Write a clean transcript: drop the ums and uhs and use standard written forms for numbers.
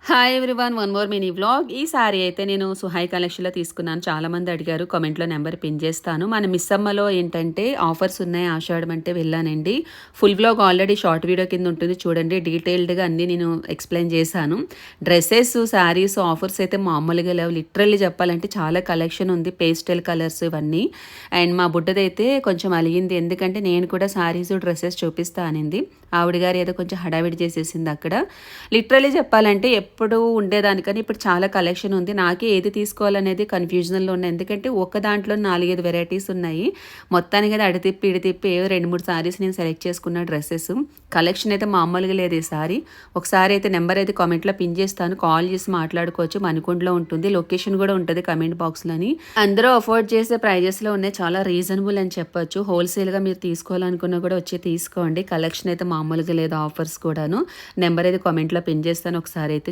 Hi everyone, one more mini vlog. ఈ sorry అయితే నేను సుహాయ్ కలెక్షన్‌లో తీసుకున్నాను. చాలామంది అడిగారు. కామెంట్‌లో నెంబర్ పిన్ చేస్తాను. మన మిస్సమ్మలో ఏంటంటే ఆఫర్స్ ఉన్నాయి. ఆషాఢం అంటే వెళ్ళానండి. Full vlog already short video కింద ఉంటుంది చూడండి. డీటెయిల్డ్‌గా అన్నీ నేను ఎక్స్‌ప్లెయిన్ చేశాను. డ్రెసెస్, శారీస్ ఆఫర్స్ అయితే మామూలుగా లేవు. లిటరల్లీ చెప్పాలంటే చాలా కలెక్షన్ ఉంది. పేస్టల్ కలర్స్ ఇవన్నీ. అండ్ మా బుడ్డదైతే కొంచెం అలిగింది. ఎందుకంటే నేను కూడా శారీస్, డ్రెస్సెస్ చూపిస్తా అనింది. ఆవిడ గారు ఏదో కొంచెం హడావిడి చేసేసింది అక్కడ. లిటరల్లీ చెప్పాలంటే ఎప్పుడు ఉండేదానికని ఇప్పుడు చాలా కలెక్షన్ ఉంది. నాకే ఏది తీసుకోవాలనేది కన్‌ఫ్యూజన్‌లో ఉన్నా. ఎందుకంటే ఒక దాంట్లో 4, 5 వెరైటీస్ ఉన్నాయి. మొత్తానికి అది అడితిప్పి, ఇడితిప్పి ఏవో 2, 3 సారీస్ నేను సెలెక్ట్ చేసుకున్న డ్రెసెస్. కలెక్షన్ అయితే మామూలుగా లేదు ఈసారి. ఒకసారి అయితే నెంబర్ అయితే కామెంట్‌లో పిన్ చేస్తాను. కాల్ చేసి మాట్లాడుకోవచ్చు. మణికొండలో ఉంటుంది. లొకేషన్ కూడా ఉంటుంది కామెంట్ బాక్స్‌లోని. అందరూ అఫోర్డ్ చేసే ప్రైజెస్‌లో ఉన్నాయి. చాలా రీజనబుల్ అని చెప్పొచ్చు. హోల్‌సేల్‌గా మీరు తీసుకోవాలనుకున్నా కూడా వచ్చి తీసుకోండి. కలెక్షన్ అయితే మామూలుగా లేదు. ఆఫర్స్ కూడాను. నెంబర్ అయితే కామెంట్‌లో పిన్ చేస్తాను. ఒకసారి అయితే